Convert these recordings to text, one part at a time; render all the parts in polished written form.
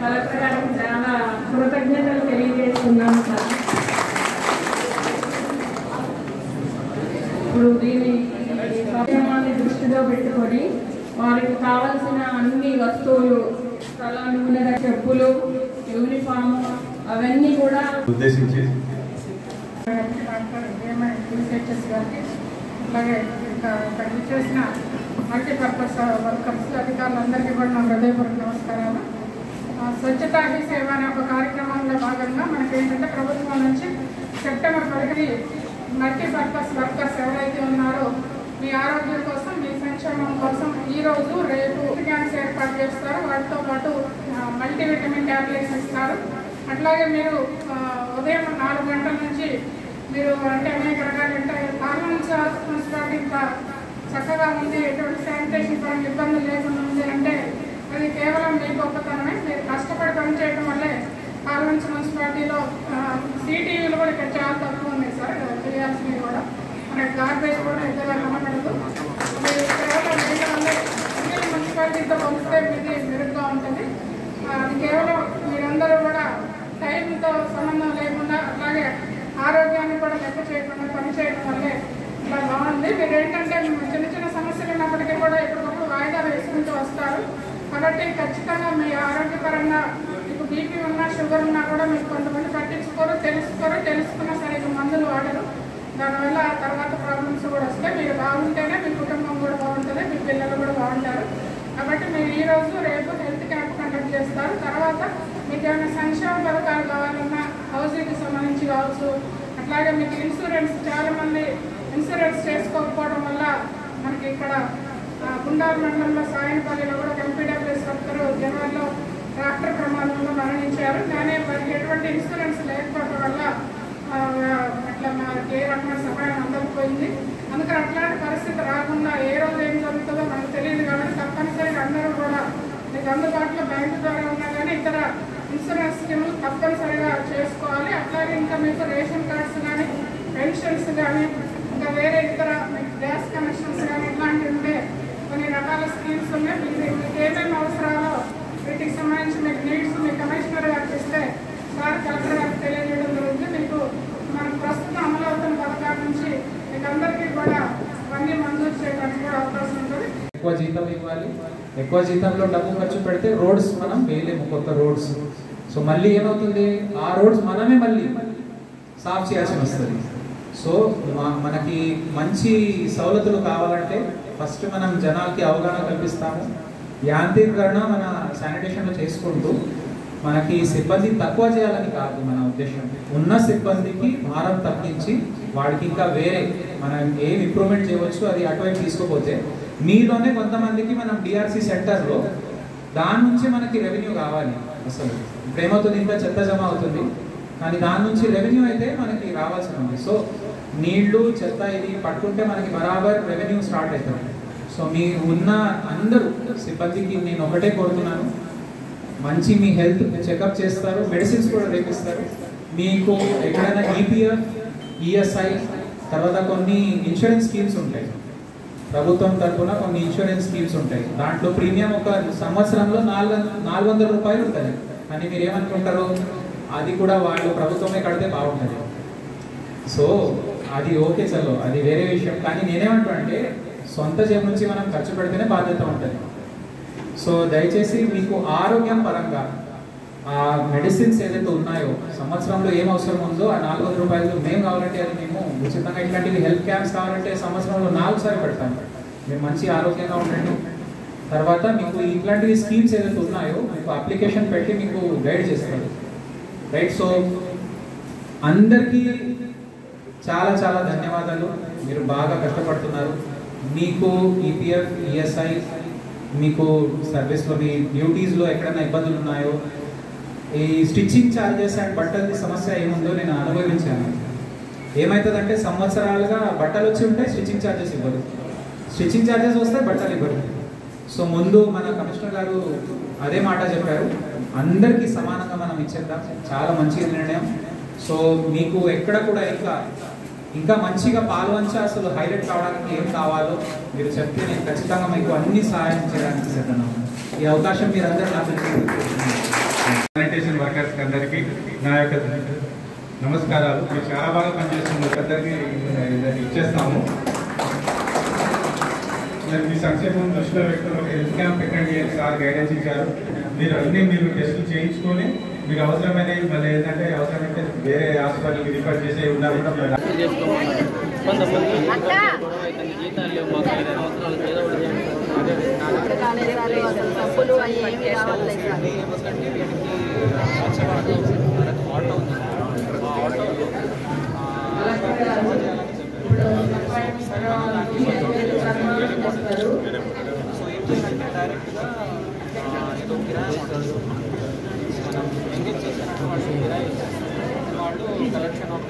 Collector గారికి చాలా కృతజ్ఞతలు తెలియజేస్తున్నాను సార్. ఇప్పుడు దీని కార్యక్రమాన్ని దృష్టిలో పెట్టుకొని వారికి కావలసిన అన్ని వస్తువులు, తల నూనె, చెప్పులు, యూనిఫామ్ అవన్నీ కూడా ఉద్దేశించి అలాగే ఇక్కడ చేసిన మల్టీపర్పస్ వర్కర్స్ అధికారులందరికీ కూడా నా హృదయపూర్వక నమస్కారాలు. స్వచ్ఛతా హీ సేవ అనే ఒక కార్యక్రమంలో భాగంగా మనకి ఏంటంటే ప్రభుత్వం నుంచి సెప్టెంబర్ 10 మల్టీపర్పస్ వర్కర్స్ ఎవరైతే ఉన్నారో మీ ఆరోగ్యం కోసం, మీ సంక్షేమం కోసం ఈరోజు రేపు క్యాంప్స్ ఏర్పాటు చేస్తారు. వాటితో పాటు మల్టీవిటమిన్ ట్యాబ్లెట్స్ ఇస్తారు. అట్లాగే మీరు ఉదయం 4 గంటల నుంచి మీరు అంటే అనేక రకాలు ఉంటాయి. పార్లమెంట్ మున్సిపాలిటీ ఇంకా చక్కగా ఉంది, ఎటువంటి శానిటేషన్ పరంగా ఇబ్బంది లేకుండా ఉంది అంటే అది కేవలం మీ గొప్పతనమే. మీరు కష్టపడి పనిచేయడం వల్లే పార్లమెంట్ మున్సిపాలిటీలో సిటీలు కూడా ఇక్కడ చాలా తక్కువ ఉన్నాయి సార్. చేయాల్సినవి కూడా మనకి గార్బేజ్ కూడా ఎదురుగా కనపడదు. మీరు కేవలం అన్ని మున్సిపాలిటీతో పోలిస్తే మీది మెరుగ్గా ఉంటుంది. అది కేవలం మీరందరూ కూడా టైంతో సంబంధం లేకుండా అట్లాగే ఆరోగ్యాన్ని కూడా లెక్క చేయకుండా పనిచేయడం వల్లే ఇలా బాగుంది. మీరు ఏంటంటే చిన్న చిన్న సమస్యలు ఉన్నప్పటికీ కూడా ఎప్పటికప్పుడు వాయిదాలు వేసుకుంటూ వస్తారు. కాబట్టి ఖచ్చితంగా మీ ఆరోగ్యపరంగా మీకు బీపీ ఉన్నా, షుగర్ ఉన్నా కూడా మీకు కొంతమంది పట్టించుకోరు, తెలుసుకున్నా సరిగ్గా మందులు వాడరు. దానివల్ల తర్వాత ప్రాబ్లమ్స్ కూడా వస్తాయి. మీరు బాగుంటేనే మీ కుటుంబం కూడా బాగుంటుంది, మీ పిల్లలు కూడా బాగుంటారు. కాబట్టి మీరు ఈరోజు రేపు హెల్త్ క్యాంప్ కండక్ట్ చేస్తారు. తర్వాత మీకు ఏమైనా సంక్షేమ పథకాలు కావాలన్నా హౌసింగ్కి సంబంధించి కావచ్చు, అట్లాగే మీకు ఇన్సూరెన్స్, చాలామంది ఇన్సూరెన్స్ చేసుకోకపోవడం వల్ల మనకి ఇక్కడ గుండారు మండలంలో సాయనపల్లిలో కూడా ఎంపీడబ్ల్యూఎస్ వర్కరు జనవరిలో ట్రాక్టర్ ప్రమాదంలో మరణించారు. కానీ వారికి ఎటువంటి ఇన్సూరెన్స్ లేకపోవడం వల్ల అట్లా మనకి ఏ రకమైన సహాయం అందకపోయింది. అందుకని అట్లాంటి పరిస్థితి రాకుండా ఏ రోజు ఏం జరుగుతుందో మనకు తెలియదు. కాబట్టి తప్పనిసరిగా అందరూ కూడా మీకు అందుబాటులో బ్యాంకు ద్వారా ఉన్నా కానీ ఇతర ఇన్సూరెన్స్ స్కీములు తప్పనిసరిగా చేసుకోవాలి. అట్లాగే ఇంకా మీకు రేషన్ కార్డ్స్ కానీ, పెన్షన్స్ కానీ, ఇంకా వేరే ఇతర మీకు గ్యాస్ కనెక్షన్స్ కానీ ఇట్లాంటివి ఉంటే కొన్ని రకాల స్కీమ్స్ ఉన్నాయి. మీకు ఏమేమి అవసరాలో వీటికి సంబంధించి మీకు నీడ్స్ మీ కమిషనర్ గారికి ఇస్తే సార్ కలెక్టర్ గారికి తెలియజేయడం జరుగుతుంది. మీకు మనకు ప్రస్తుతం అమలు అవుతున్న పథకాల నుంచి మీకు అందరికీ కూడా అన్ని మంజూరు చేయడానికి కూడా అవకాశం ఉంటుంది. ఎక్కువ జీతం ఇవ్వాలి, ఎక్కువ జీతంలో డబ్బు ఖర్చు పెడితే రోడ్స్ మనం వేయలేము, కొత్త రోడ్స్. సో మళ్ళీ ఏమవుతుంది, ఆ రోడ్స్ మనమే మళ్ళీ సాఫ్ చేయాల్సి వస్తుంది. సో మనకి మంచి సౌలతులు కావాలంటే ఫస్ట్ మనం జనాలకి అవగాహన కల్పిస్తాము. యాంత్రీకరణ మన శానిటేషన్లో చేసుకుంటూ మనకి సిబ్బంది తక్కువ చేయాలని కాదు మన ఉద్దేశం. ఉన్న సిబ్బందికి భారం తగ్గించి వాడికి ఇంకా వేరే మనం ఏం ఇంప్రూవ్మెంట్ చేయవచ్చు అది అటువైపు తీసుకోపోతే మీలోనే కొంతమందికి మనం డిఆర్సి సెంటర్లో దాని నుంచి మనకి రెవెన్యూ కావాలి. అసలు ఇప్పుడు ఏమవుతుంది, ఇంకా చెత్త జమ అవుతుంది కానీ దాని నుంచి రెవెన్యూ అయితే మనకి రావాల్సి ఉంది. సో నీళ్లు, చెత్త ఇది పట్టుకుంటే మనకి బరాబర్ రెవెన్యూ స్టార్ట్ అవుతుంది. సో మీ ఉన్న అందరూ సిబ్బందికి నేను ఒకటే కోరుతున్నాను, మంచి మీ హెల్త్ చెకప్ చేస్తారు, మెడిసిన్స్ కూడా రేపిస్తారు. మీకు ఎక్కడైనా ఈపీఎఫ్, ఈఎస్ఐ, తర్వాత కొన్ని ఇన్సూరెన్స్ స్కీమ్స్ ఉంటాయి ప్రభుత్వం తరఫున, కొన్ని ఇన్సూరెన్స్ స్కీమ్స్ ఉంటాయి. దాంట్లో ప్రీమియం ఒక సంవత్సరంలో 400 రూపాయలు ఉంటుంది. కానీ మీరు ఏమనుకుంటారు, అది కూడా వాళ్ళు ప్రభుత్వమే కడితే బాగుంటుంది. సో అది ఓకే చలో, అది వేరే విషయం. కానీ నేనేమంటున్నా అంటే సొంత జేబు నుంచి మనం ఖర్చు పెడితేనే బాధ్యత ఉంటుంది. సో దయచేసి మీకు ఆరోగ్యం పరంగా ఆ మెడిసిన్స్ ఏదైతే ఉన్నాయో సంవత్సరంలో ఏం అవసరం ఉందో ఆ 400 రూపాయలు మేము కావాలంటే అది మేము ఉచితంగా, ఇట్లాంటివి హెల్త్ క్యాంప్స్ కావాలంటే సంవత్సరంలో 4 సార్లు పెడతాము. మీరు మంచి ఆరోగ్యంగా ఉండండి. తర్వాత మీకు ఇట్లాంటివి స్కీమ్స్ ఏదైతే ఉన్నాయో మీకు అప్లికేషన్ పెట్టి మీకు గైడ్ చేస్తారు, రైట్? సో అందరికీ చాలా చాలా ధన్యవాదాలు. మీరు బాగా కష్టపడుతున్నారు. మీకు ఈపీఎఫ్, ఈఎస్ఐ, మీకు సర్వీస్లో మీ డ్యూటీస్లో ఎక్కడైనా ఇబ్బందులు ఉన్నాయో, ఈ స్టిచ్చింగ్ ఛార్జెస్ అండ్ బట్టలది సమస్య ఏముందో నేను అనుభవించాను. ఏమవుతుందంటే సంవత్సరాలుగా బట్టలు వచ్చి ఉంటాయి, స్టిచ్చింగ్ ఛార్జెస్ ఇవ్వరు, స్టిచ్చింగ్ ఛార్జెస్ వస్తే బట్టలు ఇవ్వరు. సో ముందు మన కమిషనర్ గారు అదే మాట చెప్పారు, అందరికీ సమానంగా మనం ఇచ్చేద్దాం. చాలా మంచి నిర్ణయం. సో మీకు ఎక్కడ కూడా ఇంకా మంచిగా పాల్వంచా అసలు హైలైట్ కావడానికి ఏం కావాలో మీరు చెప్తే నేను ఖచ్చితంగా మీకు అన్ని సహాయం చేయడానికి సిద్ధంగా ఉన్నాను. ఈ అవకాశం మీరందరూ నాకు నా యొక్క నమస్కారాలు. మీరు చాలా బాగా పనిచేస్తున్నారు, పెద్దకి ఇచ్చేస్తాము. మీ సంక్షేమం దృష్టిలో పెట్టుకుని ఒక హెల్త్ క్యాంప్ పెట్టండి అని సార్ గైడెన్స్ ఇచ్చారు. మీరు టెస్టులు చేయించుకొని మీకు అవసరమైనవి మళ్ళీ ఏంటంటే అవసరమైతే వేరే హాస్పిటల్కి రిఫర్ చేసే ఉన్నా కూడా డైరెక్ట్గా ఏదో కిరాయి ఉంటుంది, మనం ఎంగేజ్ చేసినట్టు వాళ్ళు కిరాయి వాళ్ళు కలెక్షన్ ఆఫ్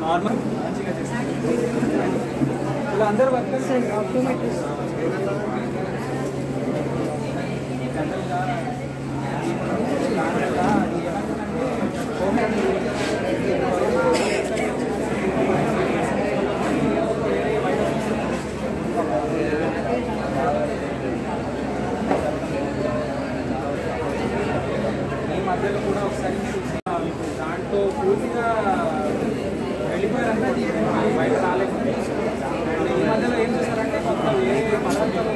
నార్మల్ ఇలా అందరూ వర్కర్స్ ఆటోమేటిక్ ఈ మధ్యలో కూడా ఒకసారి దాంట్లో పూర్తిగా వెళ్ళిపోయారంటే బయట రాలేకపోతే ఈ మధ్యలో ఏం చేస్తారంటే కొత్త వేరే పదార్థాలు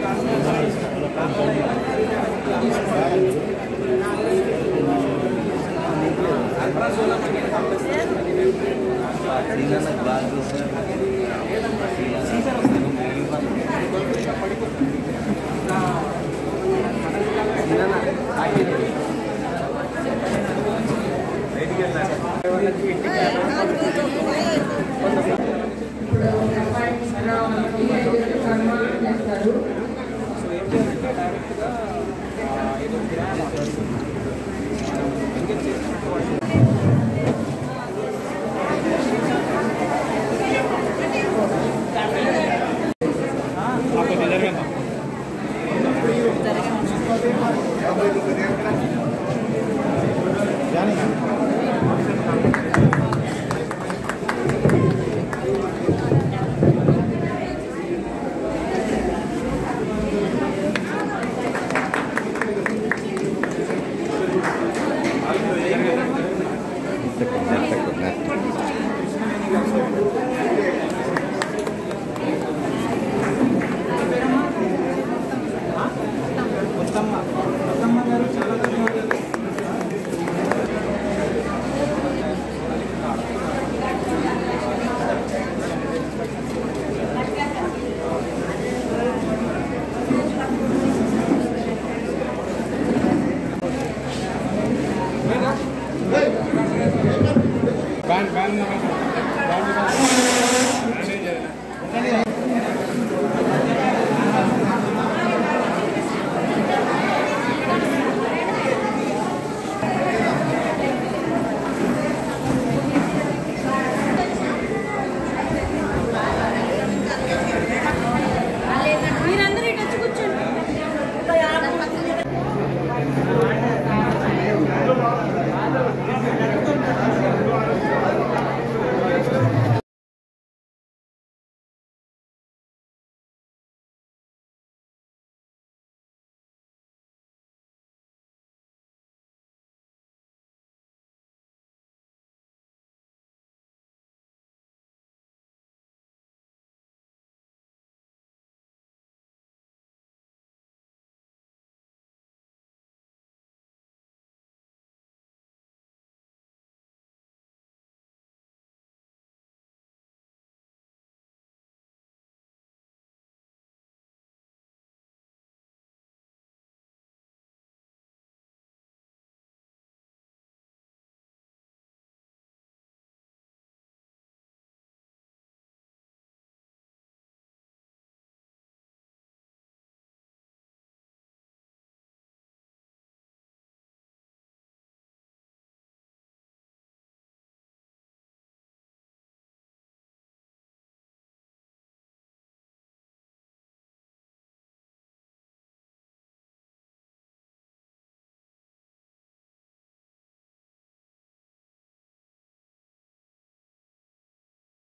పడిపోతుంది.